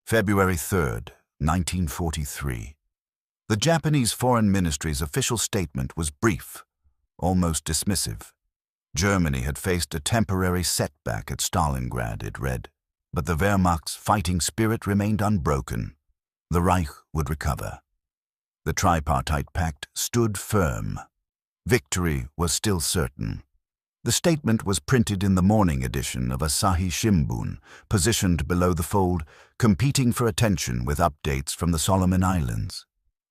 February 3rd, 1943. The Japanese Foreign Ministry's official statement was brief, almost dismissive. Germany had faced a temporary setback at Stalingrad, it read, but the Wehrmacht's fighting spirit remained unbroken. The Reich would recover. The tripartite pact stood firm. Victory was still certain. The statement was printed in the morning edition of Asahi Shimbun, positioned below the fold, competing for attention with updates from the Solomon Islands.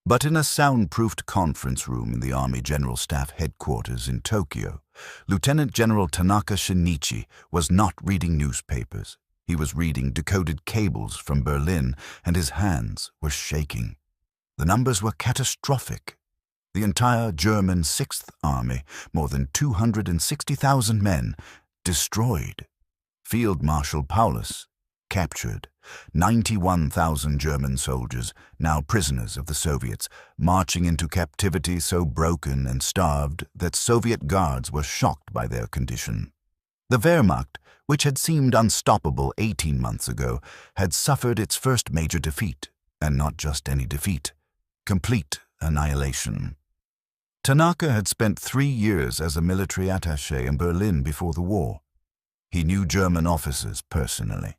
But in a soundproofed conference room in the Army General Staff headquarters in Tokyo, Lieutenant General Tanaka Shinichi was not reading newspapers. He was reading decoded cables from Berlin, and his hands were shaking. The numbers were catastrophic. The entire German Sixth Army, more than 260,000 men, destroyed. Field Marshal Paulus, captured. 91,000 German soldiers, now prisoners of the Soviets, marching into captivity so broken and starved that Soviet guards were shocked by their condition. The Wehrmacht, which had seemed unstoppable 18 months ago, had suffered its first major defeat, and not just any defeat, complete annihilation. Tanaka had spent 3 years as a military attaché in Berlin before the war. He knew German officers personally.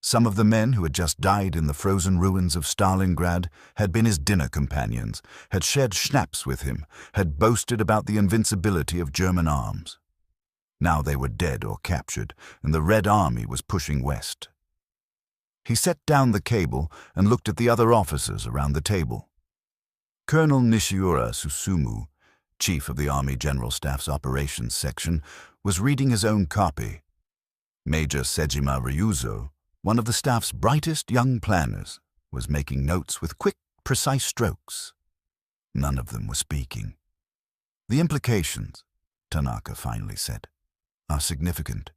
Some of the men who had just died in the frozen ruins of Stalingrad had been his dinner companions, had shared schnapps with him, had boasted about the invincibility of German arms. Now they were dead or captured, and the Red Army was pushing west. He set down the cable and looked at the other officers around the table. Colonel Nishiura Susumu, chief of the Army General Staff's Operations Section, was reading his own copy. Major Sejima Ryuzo, one of the staff's brightest young planners, was making notes with quick, precise strokes. None of them were speaking. The implications, Tanaka finally said, are significant.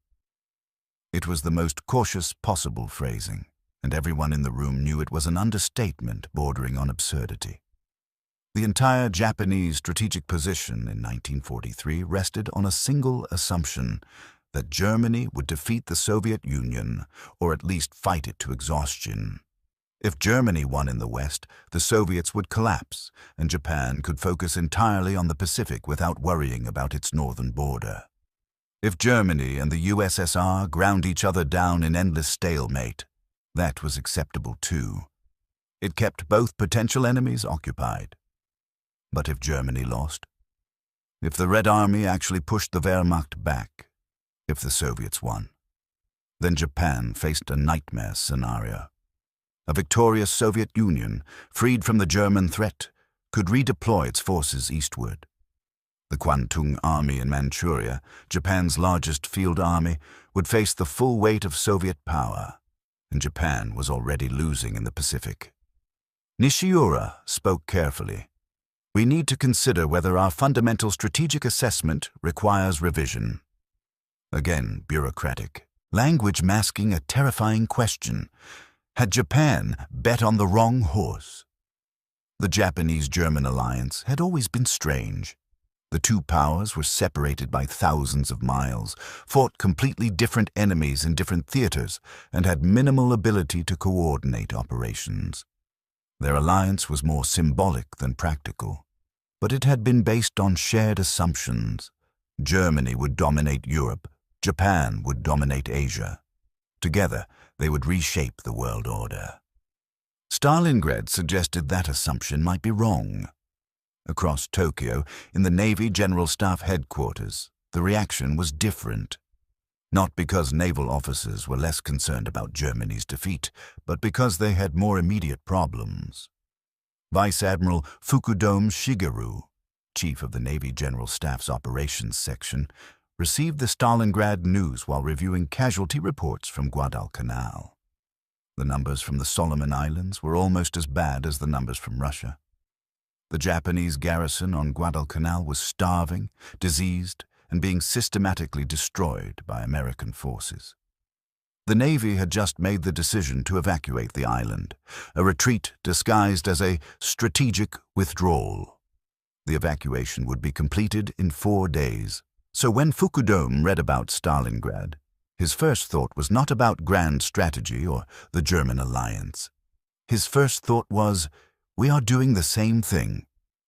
It was the most cautious possible phrasing, and everyone in the room knew it was an understatement bordering on absurdity. The entire Japanese strategic position in 1943 rested on a single assumption: that Germany would defeat the Soviet Union, or at least fight it to exhaustion. If Germany won in the West, the Soviets would collapse, and Japan could focus entirely on the Pacific without worrying about its northern border. If Germany and the USSR ground each other down in endless stalemate, that was acceptable too. It kept both potential enemies occupied. But if Germany lost? If the Red Army actually pushed the Wehrmacht back? If the Soviets won? Then Japan faced a nightmare scenario. A victorious Soviet Union, freed from the German threat, could redeploy its forces eastward. The Kwantung Army in Manchuria, Japan's largest field army, would face the full weight of Soviet power, and Japan was already losing in the Pacific. Nishiura spoke carefully. We need to consider whether our fundamental strategic assessment requires revision. Again, bureaucratic. Language masking a terrifying question. Had Japan bet on the wrong horse? The Japanese-German alliance had always been strange. The two powers were separated by thousands of miles, fought completely different enemies in different theaters, and had minimal ability to coordinate operations. Their alliance was more symbolic than practical, but it had been based on shared assumptions. Germany would dominate Europe, Japan would dominate Asia. Together, they would reshape the world order. Stalingrad suggested that assumption might be wrong. Across Tokyo, in the Navy General Staff headquarters, the reaction was different. Not because naval officers were less concerned about Germany's defeat, but because they had more immediate problems. Vice Admiral Fukudome Shigeru, chief of the Navy General Staff's Operations Section, received the Stalingrad news while reviewing casualty reports from Guadalcanal. The numbers from the Solomon Islands were almost as bad as the numbers from Russia. The Japanese garrison on Guadalcanal was starving, diseased, and being systematically destroyed by American forces. The Navy had just made the decision to evacuate the island, a retreat disguised as a strategic withdrawal. The evacuation would be completed in 4 days. So when Fukudome read about Stalingrad, His first thought was not about grand strategy or the German alliance. His first thought was, we are doing the same thing.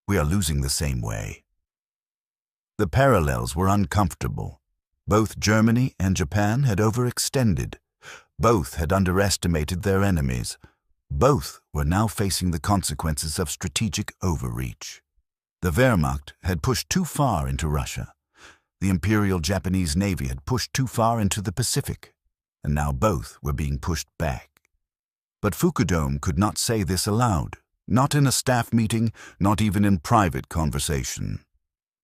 We are losing the same way. The parallels were uncomfortable. Both Germany and Japan had overextended. Both had underestimated their enemies. Both were now facing the consequences of strategic overreach. The Wehrmacht had pushed too far into Russia. The Imperial Japanese Navy had pushed too far into the Pacific, and now both were being pushed back. But Fukudome could not say this aloud, not in a staff meeting, not even in private conversation.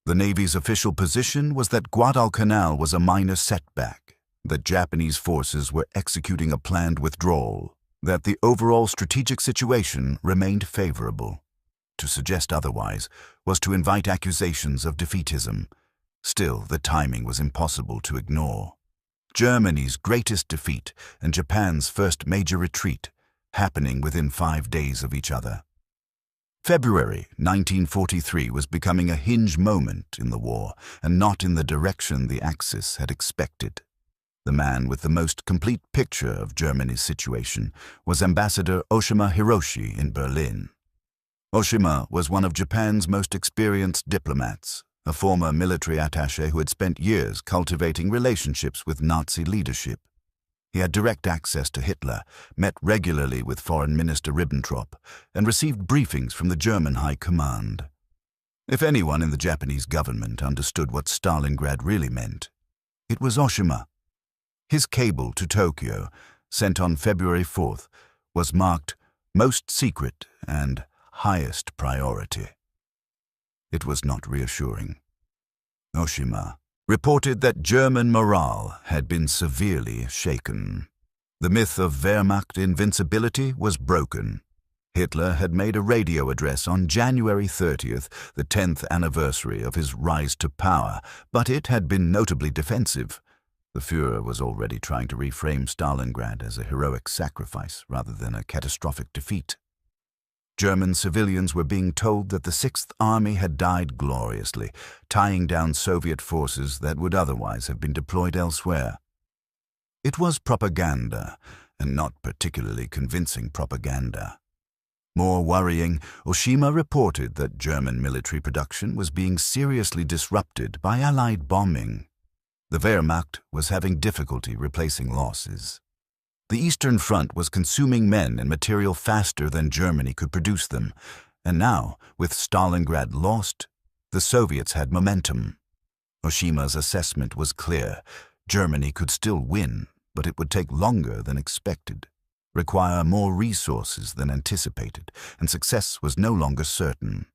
The Navy's official position was that Guadalcanal was a minor setback, that Japanese forces were executing a planned withdrawal, that the overall strategic situation remained favorable. To suggest otherwise was to invite accusations of defeatism. Still, the timing was impossible to ignore. Germany's greatest defeat and Japan's first major retreat, happening within 5 days of each other. February 1943 was becoming a hinge moment in the war, and not in the direction the Axis had expected. The man with the most complete picture of Germany's situation was Ambassador Oshima Hiroshi in Berlin. Oshima was one of Japan's most experienced diplomats, a former military attaché who had spent years cultivating relationships with Nazi leadership. He had direct access to Hitler, met regularly with Foreign Minister Ribbentrop, and received briefings from the German High Command. If anyone in the Japanese government understood what Stalingrad really meant, it was Oshima. His cable to Tokyo, sent on February 4th, was marked Most Secret and Highest Priority. It was not reassuring. Oshima reported that German morale had been severely shaken. The myth of Wehrmacht invincibility was broken. Hitler had made a radio address on January 30th, the 10th anniversary of his rise to power, but it had been notably defensive. The Führer was already trying to reframe Stalingrad as a heroic sacrifice rather than a catastrophic defeat. German civilians were being told that the Sixth Army had died gloriously, tying down Soviet forces that would otherwise have been deployed elsewhere. It was propaganda, and not particularly convincing propaganda. More worrying, Oshima reported that German military production was being seriously disrupted by Allied bombing. The Wehrmacht was having difficulty replacing losses. The Eastern Front was consuming men and material faster than Germany could produce them, and now, with Stalingrad lost, the Soviets had momentum. Oshima's assessment was clear. Germany could still win, but it would take longer than expected, require more resources than anticipated, and success was no longer certain.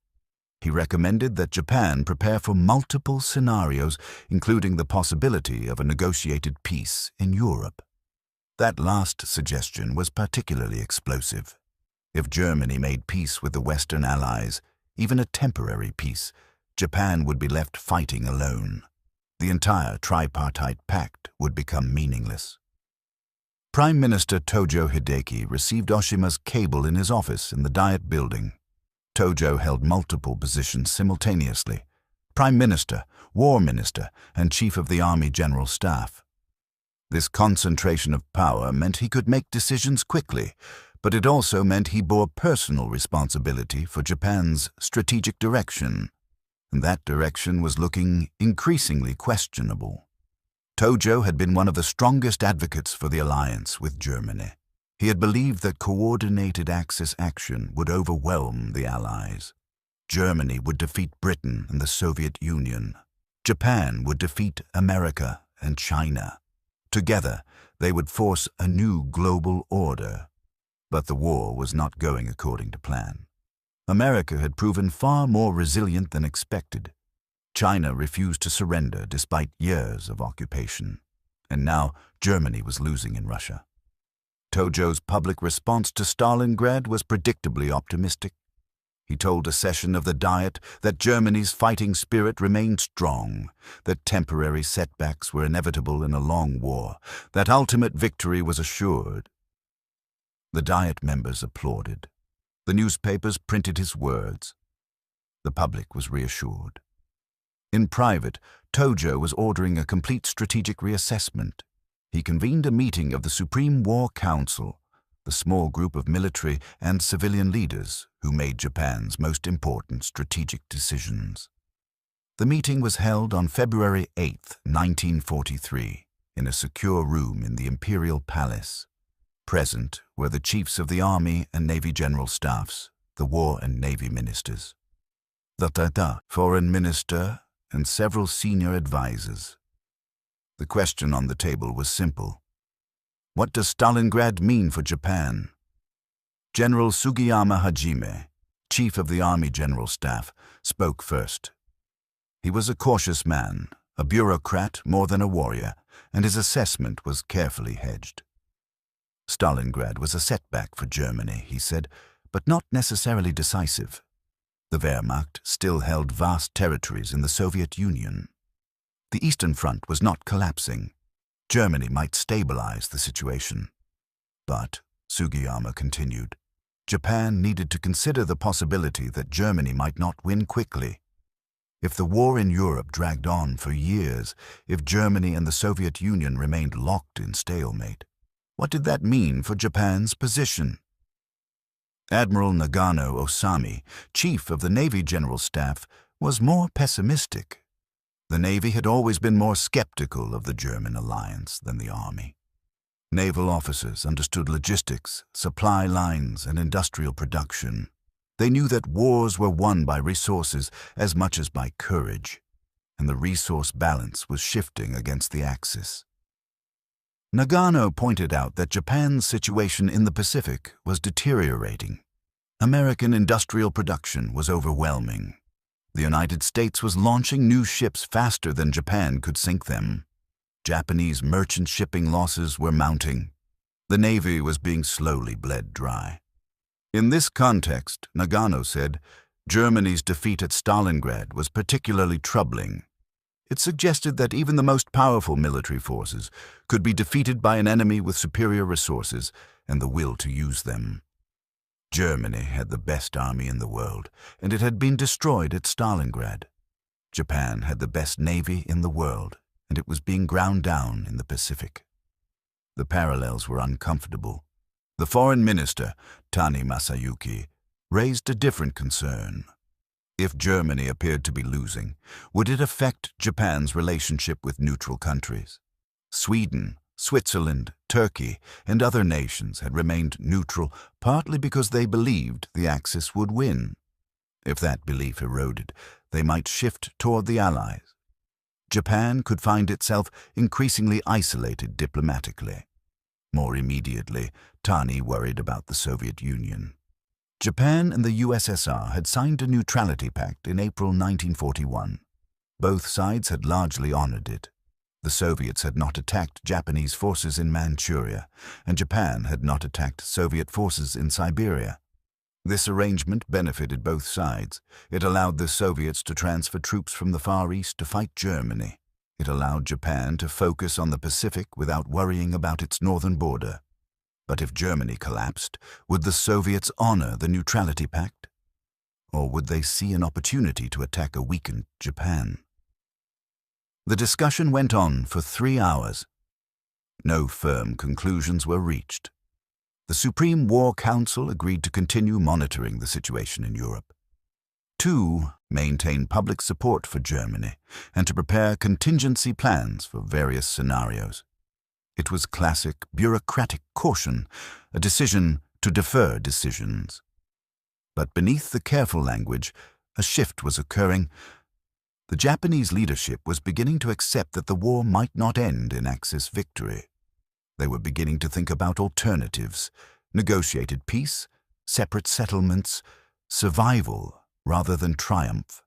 He recommended that Japan prepare for multiple scenarios, including the possibility of a negotiated peace in Europe. That last suggestion was particularly explosive. If Germany made peace with the Western Allies, even a temporary peace, Japan would be left fighting alone. The entire tripartite pact would become meaningless. Prime Minister Tojo Hideki received Oshima's cable in his office in the Diet building. Tojo held multiple positions simultaneously: Prime Minister, War Minister, and Chief of the Army General Staff. This concentration of power meant he could make decisions quickly, but it also meant he bore personal responsibility for Japan's strategic direction, and that direction was looking increasingly questionable. Tojo had been one of the strongest advocates for the alliance with Germany. He had believed that coordinated Axis action would overwhelm the Allies. Germany would defeat Britain and the Soviet Union. Japan would defeat America and China. Together, they would force a new global order. But the war was not going according to plan. America had proven far more resilient than expected. China refused to surrender despite years of occupation. And now Germany was losing in Russia. Tojo's public response to Stalingrad was predictably optimistic. He told a session of the Diet that Germany's fighting spirit remained strong, that temporary setbacks were inevitable in a long war, that ultimate victory was assured. The Diet members applauded. The newspapers printed his words. The public was reassured. In private, Tojo was ordering a complete strategic reassessment. he convened a meeting of the Supreme War Council, the small group of military and civilian leaders who made Japan's most important strategic decisions. The meeting was held on February 8, 1943, in a secure room in the Imperial Palace. Present were the chiefs of the Army and Navy General Staffs, the War and Navy Ministers, the Foreign Minister, and several senior advisors. The question on the table was simple. What does Stalingrad mean for Japan? General Sugiyama Hajime, chief of the Army General Staff, spoke first. He was a cautious man, a bureaucrat more than a warrior, and his assessment was carefully hedged. Stalingrad was a setback for Germany, he said, but not necessarily decisive. The Wehrmacht still held vast territories in the Soviet Union. The Eastern Front was not collapsing. Germany might stabilize the situation. But, Sugiyama continued, Japan needed to consider the possibility that Germany might not win quickly. If the war in Europe dragged on for years, if Germany and the Soviet Union remained locked in stalemate, what did that mean for Japan's position? Admiral Nagano Osami, chief of the Navy General Staff, was more pessimistic. The Navy had always been more skeptical of the German alliance than the Army. Naval officers understood logistics, supply lines, and industrial production. They knew that wars were won by resources as much as by courage, and the resource balance was shifting against the Axis. Nagano pointed out that Japan's situation in the Pacific was deteriorating. American industrial production was overwhelming. The United States was launching new ships faster than Japan could sink them. Japanese merchant shipping losses were mounting. The Navy was being slowly bled dry. In this context, Nagano said, Germany's defeat at Stalingrad was particularly troubling. It suggested that even the most powerful military forces could be defeated by an enemy with superior resources and the will to use them. Germany had the best army in the world, and it had been destroyed at Stalingrad. Japan had the best navy in the world, and it was being ground down in the Pacific. The parallels were uncomfortable. The foreign minister, Tani Masayuki, raised a different concern. If Germany appeared to be losing, would it affect Japan's relationship with neutral countries? Sweden, Switzerland, Turkey, and other nations had remained neutral partly because they believed the Axis would win. If that belief eroded, they might shift toward the Allies. Japan could find itself increasingly isolated diplomatically. More immediately, Tani worried about the Soviet Union. Japan and the USSR had signed a neutrality pact in April 1941. Both sides had largely honored it. The Soviets had not attacked Japanese forces in Manchuria, and Japan had not attacked Soviet forces in Siberia. This arrangement benefited both sides. It allowed the Soviets to transfer troops from the Far East to fight Germany. It allowed Japan to focus on the Pacific without worrying about its northern border. But if Germany collapsed, would the Soviets honor the neutrality pact? Or would they see an opportunity to attack a weakened Japan? The discussion went on for 3 hours. No firm conclusions were reached. The Supreme War Council agreed to continue monitoring the situation in Europe. 2, maintain public support for Germany and to prepare contingency plans for various scenarios. It was classic bureaucratic caution, a decision to defer decisions. But beneath the careful language, a shift was occurring. The Japanese leadership was beginning to accept that the war might not end in Axis victory. They were beginning to think about alternatives, negotiated peace, separate settlements, survival rather than triumph.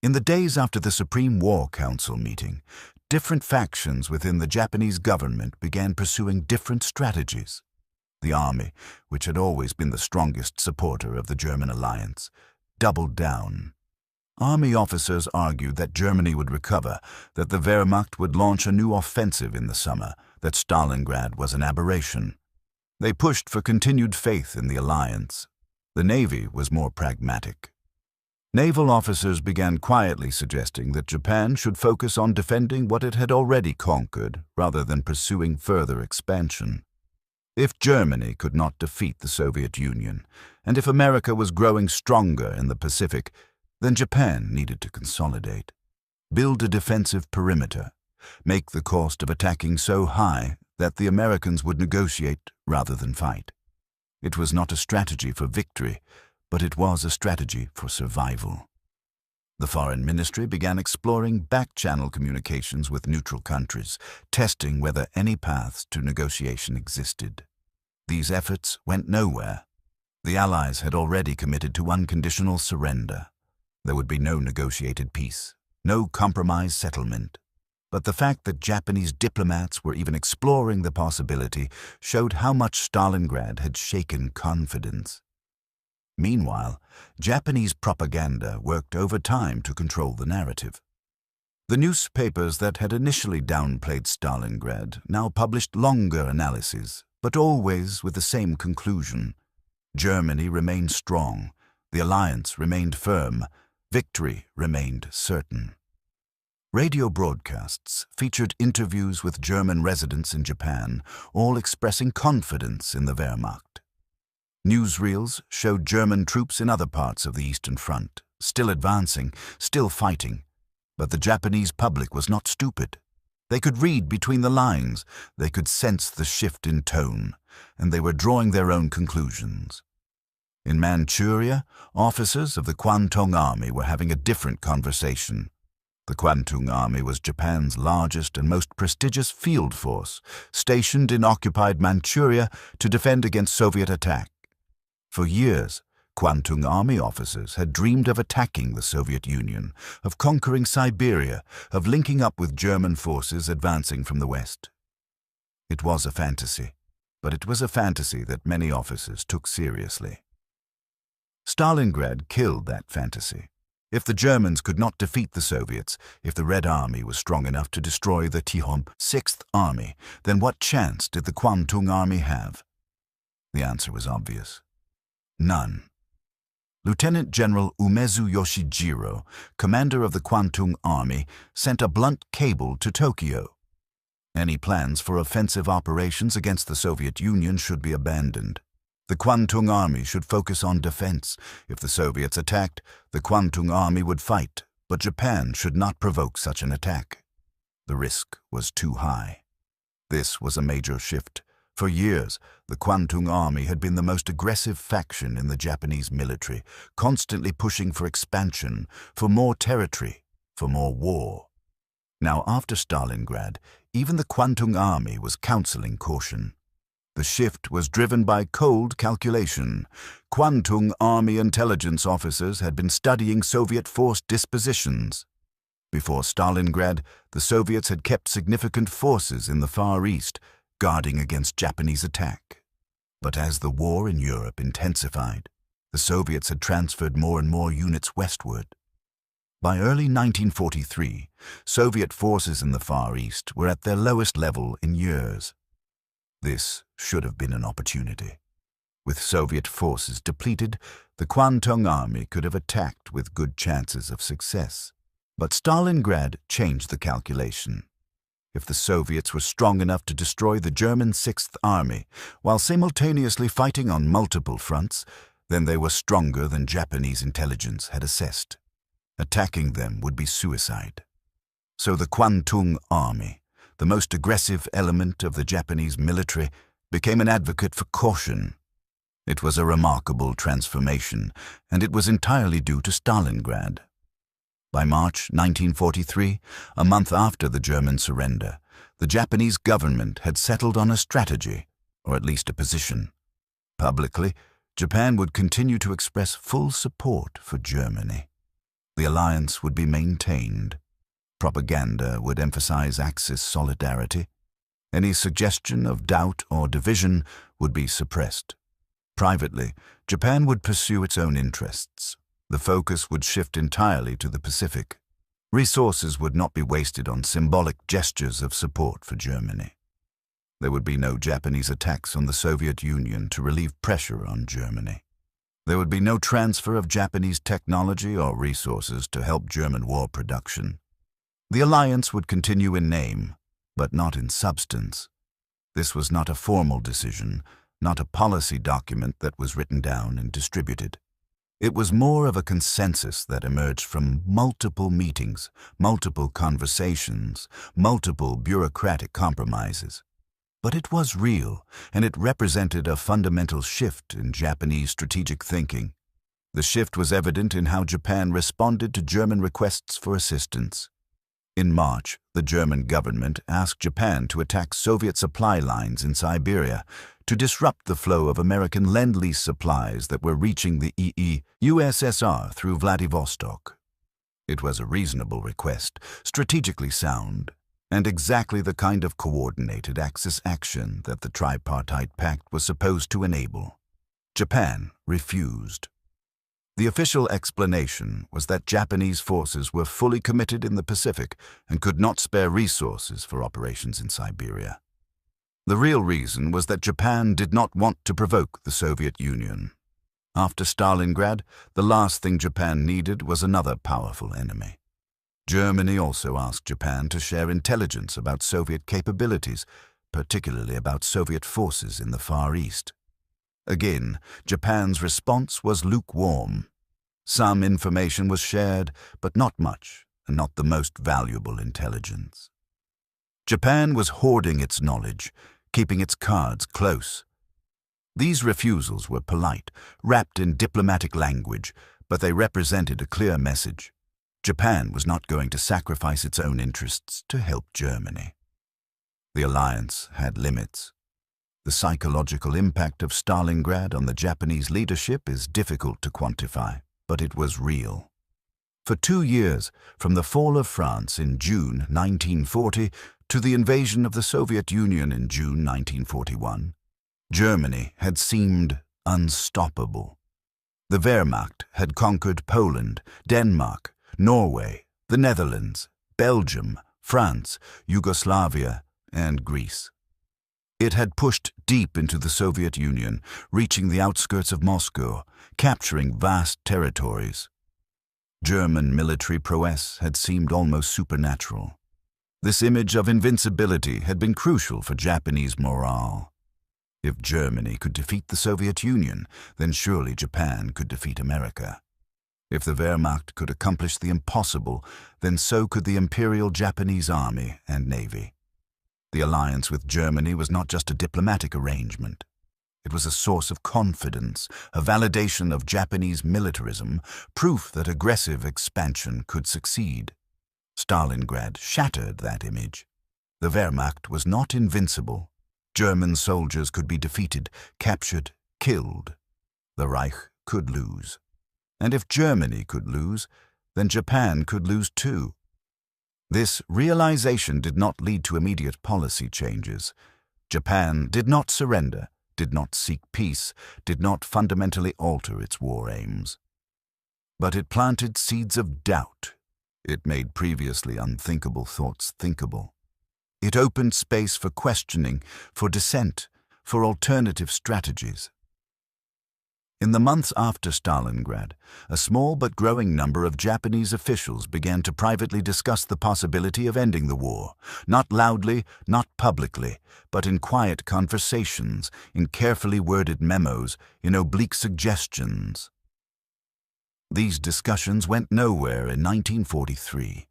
In the days after the Supreme War Council meeting, different factions within the Japanese government began pursuing different strategies. The army, which had always been the strongest supporter of the German alliance, doubled down. Army officers argued that Germany would recover, that the Wehrmacht would launch a new offensive in the summer, that Stalingrad was an aberration. They pushed for continued faith in the alliance. The Navy was more pragmatic. Naval officers began quietly suggesting that Japan should focus on defending what it had already conquered rather than pursuing further expansion. If Germany could not defeat the Soviet Union, and if America was growing stronger in the Pacific, then Japan needed to consolidate, build a defensive perimeter, make the cost of attacking so high that the Americans would negotiate rather than fight. It was not a strategy for victory, but it was a strategy for survival. The Foreign Ministry began exploring back-channel communications with neutral countries, testing whether any paths to negotiation existed. These efforts went nowhere. The Allies had already committed to unconditional surrender. There would be no negotiated peace, no compromise settlement. But the fact that Japanese diplomats were even exploring the possibility showed how much Stalingrad had shaken confidence. Meanwhile, Japanese propaganda worked overtime to control the narrative. The newspapers that had initially downplayed Stalingrad now published longer analyses, but always with the same conclusion. Germany remained strong, the alliance remained firm, victory remained certain. Radio broadcasts featured interviews with German residents in Japan, all expressing confidence in the Wehrmacht. Newsreels showed German troops in other parts of the Eastern Front, still advancing, still fighting. But the Japanese public was not stupid. They could read between the lines, they could sense the shift in tone, and they were drawing their own conclusions. In Manchuria, officers of the Kwantung Army were having a different conversation. The Kwantung Army was Japan's largest and most prestigious field force, stationed in occupied Manchuria to defend against Soviet attack. For years, Kwantung Army officers had dreamed of attacking the Soviet Union, of conquering Siberia, of linking up with German forces advancing from the west. It was a fantasy, but it was a fantasy that many officers took seriously. Stalingrad killed that fantasy. If the Germans could not defeat the Soviets, if the Red Army was strong enough to destroy the Tikhon Sixth Army, then what chance did the Kwantung Army have? The answer was obvious. None. Lieutenant General Umezu Yoshijiro, commander of the Kwantung Army, sent a blunt cable to Tokyo. Any plans for offensive operations against the Soviet Union should be abandoned. The Kwantung Army should focus on defense. If the Soviets attacked, the Kwantung Army would fight, but Japan should not provoke such an attack. The risk was too high. This was a major shift. For years, the Kwantung Army had been the most aggressive faction in the Japanese military, constantly pushing for expansion, for more territory, for more war. Now, after Stalingrad, even the Kwantung Army was counseling caution. The shift was driven by cold calculation. Kwantung Army intelligence officers had been studying Soviet force dispositions. Before Stalingrad, the Soviets had kept significant forces in the Far East, guarding against Japanese attack. But as the war in Europe intensified, the Soviets had transferred more and more units westward. By early 1943, Soviet forces in the Far East were at their lowest level in years. This should have been an opportunity. With Soviet forces depleted, the Kwantung Army could have attacked with good chances of success. But Stalingrad changed the calculation. If the Soviets were strong enough to destroy the German Sixth Army, while simultaneously fighting on multiple fronts, then they were stronger than Japanese intelligence had assessed. Attacking them would be suicide. So the Kwantung Army, the most aggressive element of the Japanese military, became an advocate for caution. It was a remarkable transformation, and it was entirely due to Stalingrad. By March 1943, a month after the German surrender, the Japanese government had settled on a strategy, or at least a position. Publicly, Japan would continue to express full support for Germany. The alliance would be maintained. Propaganda would emphasize Axis solidarity. Any suggestion of doubt or division would be suppressed. Privately, Japan would pursue its own interests. The focus would shift entirely to the Pacific. Resources would not be wasted on symbolic gestures of support for Germany. There would be no Japanese attacks on the Soviet Union to relieve pressure on Germany. There would be no transfer of Japanese technology or resources to help German war production. The alliance would continue in name, but not in substance. This was not a formal decision, not a policy document that was written down and distributed. It was more of a consensus that emerged from multiple meetings, multiple conversations, multiple bureaucratic compromises. But it was real, and it represented a fundamental shift in Japanese strategic thinking. The shift was evident in how Japan responded to German requests for assistance. In March, the German government asked Japan to attack Soviet supply lines in Siberia to disrupt the flow of American Lend-Lease supplies that were reaching the USSR through Vladivostok. It was a reasonable request, strategically sound, and exactly the kind of coordinated Axis action that the Tripartite Pact was supposed to enable. Japan refused. The official explanation was that Japanese forces were fully committed in the Pacific and could not spare resources for operations in Siberia. The real reason was that Japan did not want to provoke the Soviet Union. After Stalingrad, the last thing Japan needed was another powerful enemy. Germany also asked Japan to share intelligence about Soviet capabilities, particularly about Soviet forces in the Far East. Again, Japan's response was lukewarm. Some information was shared, but not much, and not the most valuable intelligence. Japan was hoarding its knowledge, keeping its cards close. These refusals were polite, wrapped in diplomatic language, but they represented a clear message. Japan was not going to sacrifice its own interests to help Germany. The alliance had limits. The psychological impact of Stalingrad on the Japanese leadership is difficult to quantify, but it was real. For 2 years, from the fall of France in June 1940 to the invasion of the Soviet Union in June 1941, Germany had seemed unstoppable. The Wehrmacht had conquered Poland, Denmark, Norway, the Netherlands, Belgium, France, Yugoslavia, and Greece. It had pushed deep into the Soviet Union, reaching the outskirts of Moscow, capturing vast territories. German military prowess had seemed almost supernatural. This image of invincibility had been crucial for Japanese morale. If Germany could defeat the Soviet Union, then surely Japan could defeat America. If the Wehrmacht could accomplish the impossible, then so could the Imperial Japanese Army and Navy. The alliance with Germany was not just a diplomatic arrangement. It was a source of confidence, a validation of Japanese militarism, proof that aggressive expansion could succeed. Stalingrad shattered that image. The Wehrmacht was not invincible. German soldiers could be defeated, captured, killed. The Reich could lose. And if Germany could lose, then Japan could lose too. This realization did not lead to immediate policy changes. Japan did not surrender, did not seek peace, did not fundamentally alter its war aims. But it planted seeds of doubt. It made previously unthinkable thoughts thinkable. It opened space for questioning, for dissent, for alternative strategies. In the months after Stalingrad, a small but growing number of Japanese officials began to privately discuss the possibility of ending the war, not loudly, not publicly, but in quiet conversations, in carefully worded memos, in oblique suggestions. These discussions went nowhere in 1943.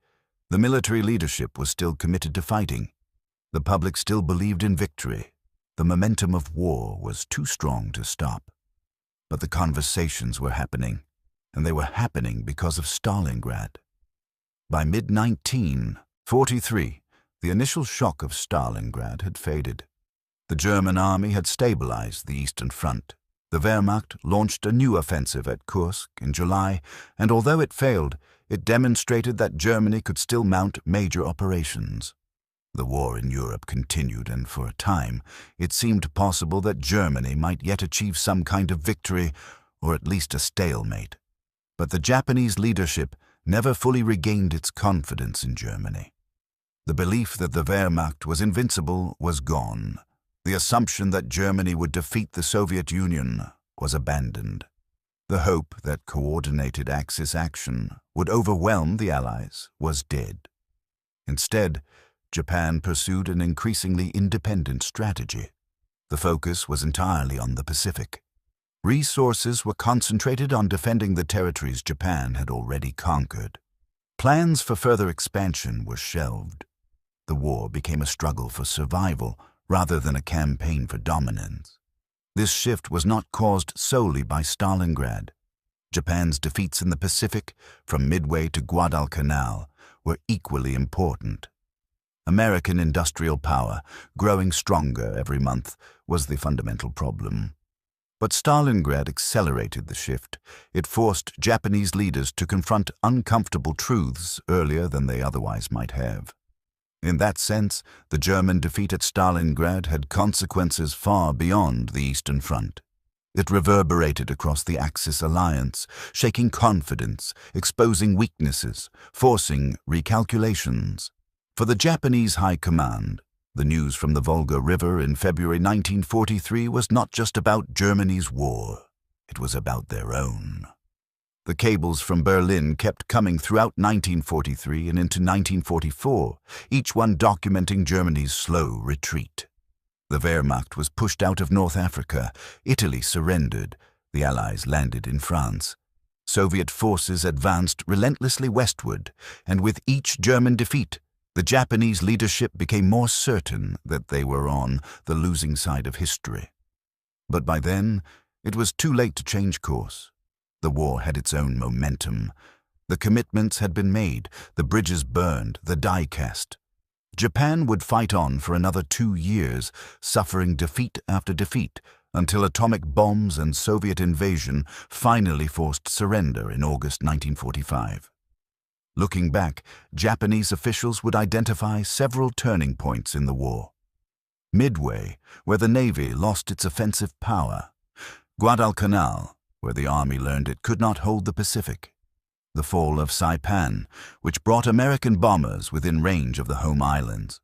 The military leadership was still committed to fighting. The public still believed in victory. The momentum of war was too strong to stop. But the conversations were happening, and they were happening because of Stalingrad. By mid-1943, the initial shock of Stalingrad had faded. The German army had stabilized the Eastern Front. The Wehrmacht launched a new offensive at Kursk in July, and although it failed, it demonstrated that Germany could still mount major operations. The war in Europe continued, and for a time, it seemed possible that Germany might yet achieve some kind of victory, or at least a stalemate. But the Japanese leadership never fully regained its confidence in Germany. The belief that the Wehrmacht was invincible was gone. The assumption that Germany would defeat the Soviet Union was abandoned. The hope that coordinated Axis action would overwhelm the Allies was dead. Instead, Japan pursued an increasingly independent strategy. The focus was entirely on the Pacific. Resources were concentrated on defending the territories Japan had already conquered. Plans for further expansion were shelved. The war became a struggle for survival rather than a campaign for dominance. This shift was not caused solely by Stalingrad. Japan's defeats in the Pacific, from Midway to Guadalcanal, were equally important. American industrial power, growing stronger every month, was the fundamental problem. But Stalingrad accelerated the shift. It forced Japanese leaders to confront uncomfortable truths earlier than they otherwise might have. In that sense, the German defeat at Stalingrad had consequences far beyond the Eastern Front. It reverberated across the Axis alliance, shaking confidence, exposing weaknesses, forcing recalculations. For the Japanese High Command, the news from the Volga River in February 1943 was not just about Germany's war. It was about their own. The cables from Berlin kept coming throughout 1943 and into 1944, each one documenting Germany's slow retreat. The Wehrmacht was pushed out of North Africa. Italy surrendered. The Allies landed in France. Soviet forces advanced relentlessly westward, and with each German defeat, the Japanese leadership became more certain that they were on the losing side of history. But by then, it was too late to change course. The war had its own momentum. The commitments had been made, the bridges burned, the die cast. Japan would fight on for another 2 years, suffering defeat after defeat, until atomic bombs and Soviet invasion finally forced surrender in August 1945. Looking back, Japanese officials would identify several turning points in the war. Midway, where the Navy lost its offensive power. Guadalcanal, where the Army learned it could not hold the Pacific. The fall of Saipan, which brought American bombers within range of the home islands.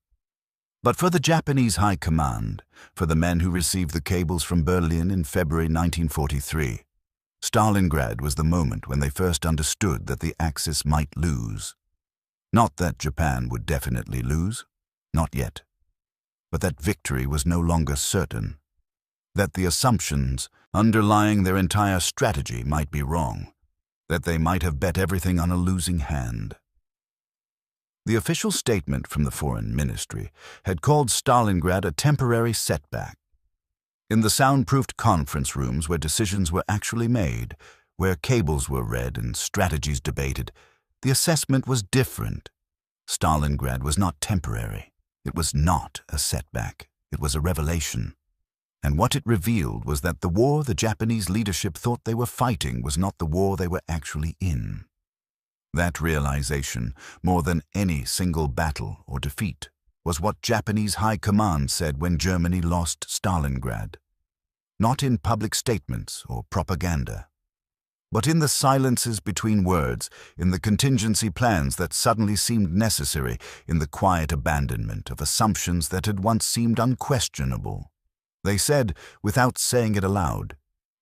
But for the Japanese High Command, for the men who received the cables from Berlin in February 1943, Stalingrad was the moment when they first understood that the Axis might lose. Not that Japan would definitely lose, not yet, but that victory was no longer certain, that the assumptions underlying their entire strategy might be wrong, that they might have bet everything on a losing hand. The official statement from the Foreign Ministry had called Stalingrad a temporary setback. In the soundproofed conference rooms where decisions were actually made, where cables were read and strategies debated, the assessment was different. Stalingrad was not temporary. It was not a setback. It was a revelation. And what it revealed was that the war the Japanese leadership thought they were fighting was not the war they were actually in. That realization, more than any single battle or defeat, was what Japanese High Command said when Germany lost Stalingrad. Not in public statements or propaganda, but in the silences between words, in the contingency plans that suddenly seemed necessary, in the quiet abandonment of assumptions that had once seemed unquestionable. They said, without saying it aloud,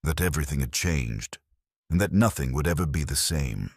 that everything had changed, and that nothing would ever be the same.